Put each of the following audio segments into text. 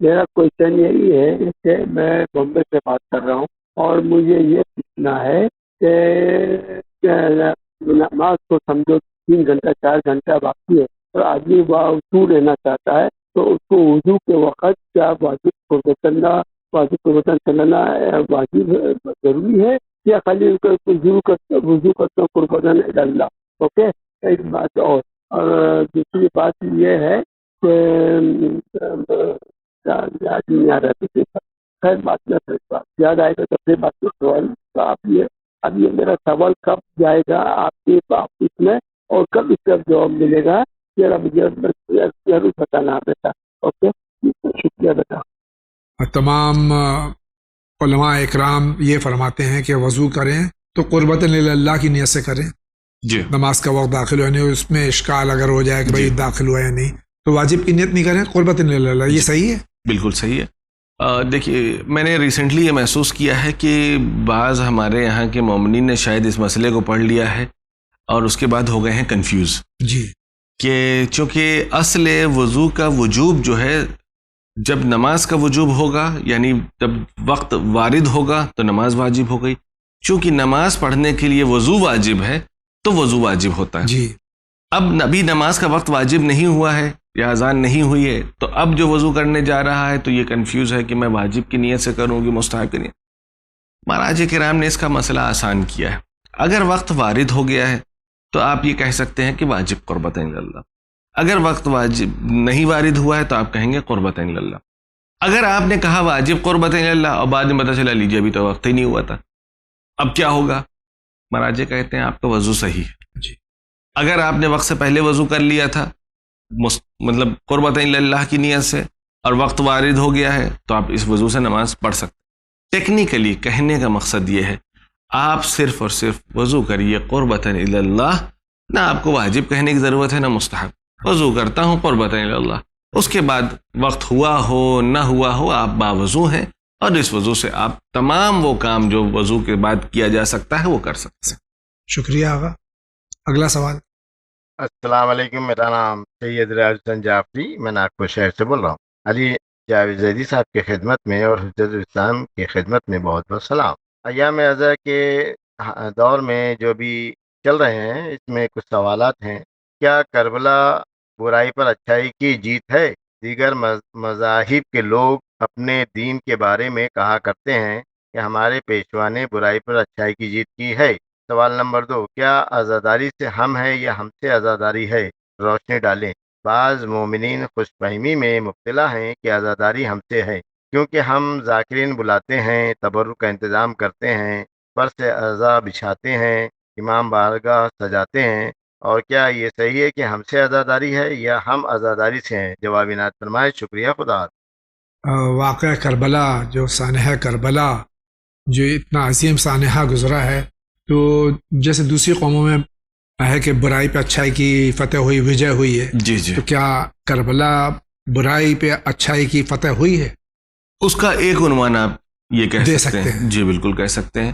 میرا کوشچن یہی ہے کہ میں بامبے سے بات کر رہا ہوں اور مجھے یہ پوچھنا ہے کہ نماز کو سمجھو 3 گھنٹہ 4 گھنٹہ باقی ہے اور آدمی وضو لینا چاہتا ہے تو اس کو وضو کے وقت کیا واجب قربتاً چلانا واجب ضروری ہے یا خالی وضو کرتا ہوں قربتاً اللہ. اوکے. ایک بات اور دوسری بات یہ ہے کہ یاد نہیں آ رہا تھا. خیر بات نہ یاد آئے گا تو پھر بات کو سوال. تو اب یہ میرا سوال کب جائے گا آپ کے آفس میں اور کب اس کا جواب ملے گا ذرا مجھے ضرور بتانا بیٹا. اوکے. شکریہ بیٹا. تمام علماء اکرام یہ فرماتے ہیں کہ وضو کریں تو قربتاً اللہ کی نیت سے کریں. جی. نماز کا وقت داخل ہوا نہیں اس میں اشکال اگر ہو جائے کہ بھائی داخل ہوا یا نہیں تو واجب کی نیت نہیں کریں, قربتاً اللہ. یہ صحیح ہے؟ بالکل صحیح ہے. دیکھیے میں نے ریسنٹلی یہ محسوس کیا ہے کہ بعض ہمارے یہاں کے مومنین نے شاید اس مسئلے کو پڑھ لیا ہے اور اس کے بعد ہو گئے ہیں کنفیوز. جی. کہ چونکہ اصل وضو کا وجوب جو ہے جب نماز کا وجوب ہوگا یعنی جب وقت وارد ہوگا تو نماز واجب ہو گئی. چونکہ نماز پڑھنے کے لیے وضو واجب ہے تو وضو واجب ہوتا ہے. جی. اب ابھی نماز کا وقت واجب نہیں ہوا ہے یا اذان نہیں ہوئی ہے تو اب جو وضو کرنے جا رہا ہے تو یہ کنفیوز ہے کہ میں واجب کی نیت سے کروں گی مستحب کی نیت. مہاراج کرام نے اس کا مسئلہ آسان کیا ہے. اگر وقت وارد ہو گیا ہے تو آپ یہ کہہ سکتے ہیں کہ واجب قربتین اللہ. اگر وقت واجب نہیں وارد ہوا ہے تو آپ کہیں گے قربتین اللہ. اگر آپ نے کہا واجب قربتین اللہ اور بعد میں پتہ چلا لیجیے ابھی تو وقت ہی نہیں ہوا تھا, اب کیا ہوگا؟ مہاراج کہتے ہیں آپ کا وضو صحیح ہے. جی. اگر آپ نے وقت سے پہلے وضو کر لیا تھا مطلب قربتین اللہ کی نیت سے اور وقت وارد ہو گیا ہے تو آپ اس وضو سے نماز پڑھ سکتے. ٹیکنیکلی کہنے کا مقصد یہ ہے آپ صرف اور صرف وضو کریے قربتین اللہ, نہ آپ کو واجب کہنے کی ضرورت ہے نہ مستحب. وضو کرتا ہوں قربتین اللہ. اس کے بعد وقت ہوا ہو نہ ہوا ہو آپ باوضو ہیں اور اس وضو سے آپ تمام وہ کام جو وضو کے بعد کیا جا سکتا ہے وہ کر سکتے ہیں. شکریہ آغا. اگلا سوال. السلام علیکم. میرا نام سید ریاض حسین جعفری, میں ناگپور شہر سے بول رہا ہوں. علی جاوید زیدی صاحب کی خدمت میں اور حجت الاسلام کی خدمت میں بہت بہت سلام. ایام ازا کے دور میں جو بھی چل رہے ہیں اس میں کچھ سوالات ہیں. کیا کربلا برائی پر اچھائی کی جیت ہے؟ دیگر مذاہب کے لوگ اپنے دین کے بارے میں کہا کرتے ہیں کہ ہمارے پیشوا نے برائی پر اچھائی کی جیت کی ہے. سوال نمبر 2, کیا عزاداری سے ہم ہے یا ہم سے عزاداری ہے؟ روشنی ڈالیں. بعض مومنین خوش فہمی میں مبتلا ہیں کہ عزاداری ہم سے ہے کیونکہ ہم ذاکرین بلاتے ہیں, تبرک کا انتظام کرتے ہیں, پر سے عزا بچھاتے ہیں, امام بارگاہ سجاتے ہیں. اور کیا یہ صحیح ہے کہ ہم سے عزاداری ہے یا ہم عزاداری سے ہیں؟ جواب عنایت فرمائے. شکریہ. خدا. واقعہ کربلا جو سانحہ کربلا جو اتنا عظیم سانحہ گزرا ہے تو جیسے دوسری قوموں میں ہے کہ برائی پہ اچھائی کی فتح ہوئی, وجے ہوئی ہے. جی جی. تو کیا کربلا برائی پہ اچھائی کی فتح ہوئی ہے؟ اس کا ایک عنوان آپ یہ کہہ سکتے ہیں. جی بالکل کہہ سکتے ہیں.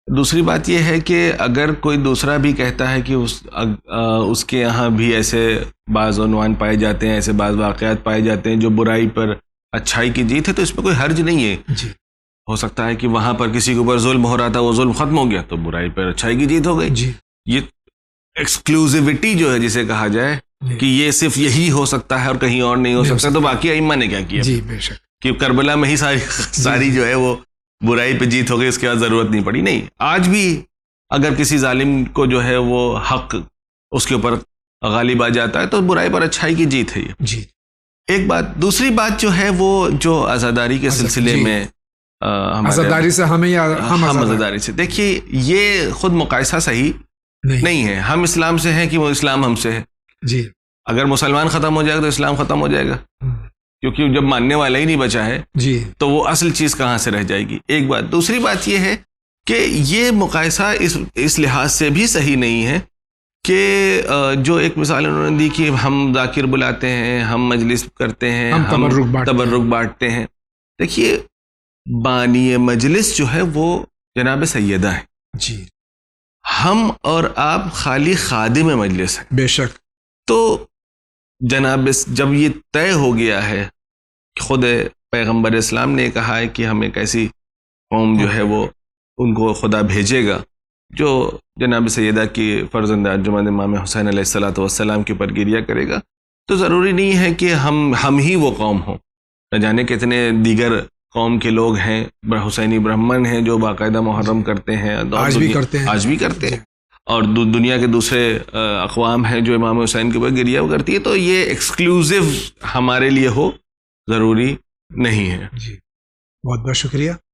دوسری بات یہ ہے کہ اگر کوئی دوسرا بھی کہتا ہے کہ اس کے یہاں بھی ایسے بعض عنوان پائے جاتے ہیں, ایسے بعض واقعات پائے جاتے ہیں جو برائی پر اچھائی کی جیت ہے, تو اس میں کوئی حرج نہیں ہے. جی. ہو سکتا ہے کہ وہاں پر کسی کے اوپر ظلم ہو رہا تھا, وہ ظلم ختم ہو گیا تو برائی پر اچھائی کی جیت ہو گئی. جی. یہ ایکسکلوزیوٹی جو ہے جسے کہا جائے کہ یہ صرف یہی ہو سکتا ہے اور کہیں اور نہیں ہو سکتا, تو باقی ائمہ نے کیا کیا؟ جی بے شک کہ کربلا میں ہی ساری جو ہے وہ برائی پہ جیت ہو گئی, اس کے بعد ضرورت نہیں پڑی. نہیں, آج بھی اگر کسی ظالم کو جو ہے وہ حق اس کے اوپر غالب آ جاتا ہے تو برائی پر اچھائی کی جیت ہے یہ. جی. ایک بات. دوسری بات جو ہے وہ جو عزاداری کے سلسلے میں عزاداری سے ہمیں یا ہم عزاداری سے, دیکھیے یہ خود مقایسہ صحیح نہیں ہے. ہم اسلام سے ہیں کہ وہ اسلام ہم سے ہے. جی. اگر مسلمان ختم ہو جائے گا تو اسلام ختم ہو جائے گا, کیونکہ جب ماننے والا ہی نہیں بچا ہے جی تو وہ اصل چیز کہاں سے رہ جائے گی. ایک بات. دوسری بات یہ ہے کہ یہ مقایسہ اس لحاظ سے بھی صحیح نہیں ہے کہ جو ایک مثال انہوں نے دی کہ ہم ذاکر بلاتے ہیں, ہم مجلس کرتے ہیں, ہم تبرک بانٹتے ہیں. دیکھیے بانی مجلس جو ہے وہ جناب سیدہ ہے. جی. ہم اور آپ خالی خادم مجلس ہیں. بے شک. تو جناب جب یہ طے ہو گیا ہے خود پیغمبر اسلام نے کہا ہے کہ ہم ایک ایسی قوم جو ہے وہ ان کو خدا بھیجے گا جو جناب سیدہ کی فرزند ارجمند امام حسین علیہ الصلوۃ والسلام کے اوپر گریہ کرے گا. تو ضروری نہیں ہے کہ ہم ہی وہ قوم ہوں. نہ جانے کتنے دیگر قوم کے لوگ ہیں، حسینی برہمن ہیں جو باقاعدہ محرم کرتے ہیں، آج بھی کرتے ہیں، اور دنیا کے دوسرے اقوام ہیں جو امام حسین کے اوپر گریہ کرتی ہے. تو یہ ایکسکلوزیو ہمارے لیے ہو ضروری نہیں ہے. جی بہت بہت شکریہ.